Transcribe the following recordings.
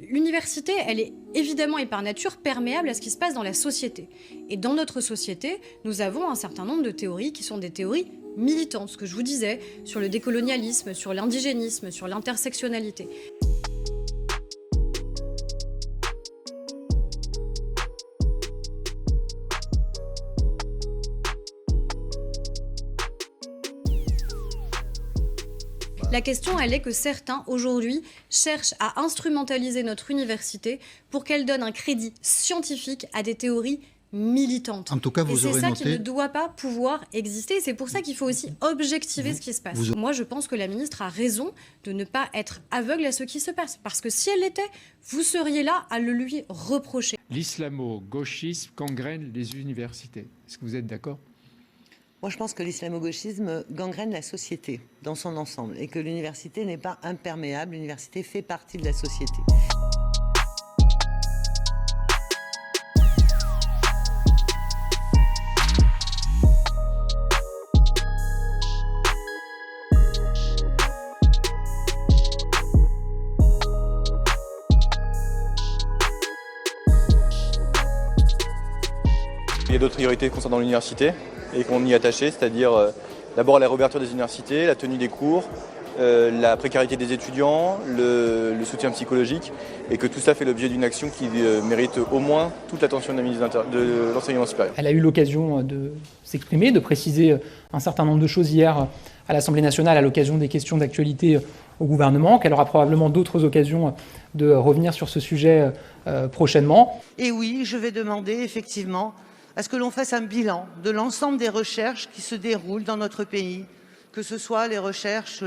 L'université, elle est évidemment et par nature perméable à ce qui se passe dans la société. Et dans notre société, nous avons un certain nombre de théories qui sont des théories militantes, ce que je vous disais, sur le décolonialisme, sur l'indigénisme, sur l'intersectionnalité. La question, elle est que certains, aujourd'hui, cherchent à instrumentaliser notre université pour qu'elle donne un crédit scientifique à des théories militantes. En tout cas, vous aurez noté... Et c'est ça qui ne noté... doit pas pouvoir exister. Et c'est pour ça qu'il faut aussi objectiver ce qui se passe. Moi, je pense que la ministre a raison de ne pas être aveugle à ce qui se passe. Parce que si elle l'était, vous seriez là à le lui reprocher. L'islamo-gauchisme gangrène les universités. Est-ce que vous êtes d'accord ? Moi, je pense que l'islamo-gauchisme gangrène la société dans son ensemble et que l'université n'est pas imperméable, l'université fait partie de la société. Il y a d'autres priorités concernant l'université et qu'on y est attaché, c'est-à-dire d'abord la réouverture des universités, la tenue des cours, la précarité des étudiants, le soutien psychologique, et que tout ça fait l'objet d'une action qui mérite au moins toute l'attention de la ministre de l'Enseignement supérieur. Elle a eu l'occasion de s'exprimer, de préciser un certain nombre de choses hier à l'Assemblée nationale à l'occasion des questions d'actualité au gouvernement, qu'elle aura probablement d'autres occasions de revenir sur ce sujet prochainement. Et oui, je vais demander effectivement à ce que l'on fasse un bilan de l'ensemble des recherches qui se déroulent dans notre pays, que ce soit les recherches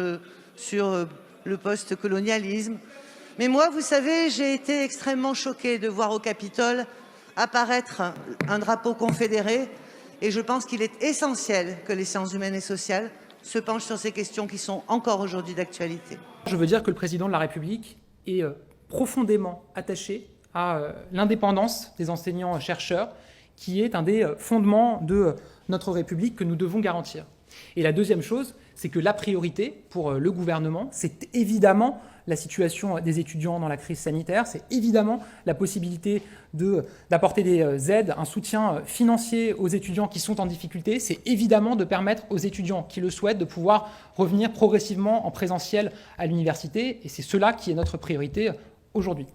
sur le post-colonialisme. Mais moi, vous savez, j'ai été extrêmement choquée de voir au Capitole apparaître un drapeau confédéré, et je pense qu'il est essentiel que les sciences humaines et sociales se penchent sur ces questions qui sont encore aujourd'hui d'actualité. Je veux dire que le président de la République est profondément attaché à l'indépendance des enseignants-chercheurs, qui est un des fondements de notre République que nous devons garantir. Et la deuxième chose, c'est que la priorité pour le gouvernement, c'est évidemment la situation des étudiants dans la crise sanitaire, c'est évidemment la possibilité d'apporter des aides, un soutien financier aux étudiants qui sont en difficulté, c'est évidemment de permettre aux étudiants qui le souhaitent de pouvoir revenir progressivement en présentiel à l'université, et c'est cela qui est notre priorité aujourd'hui.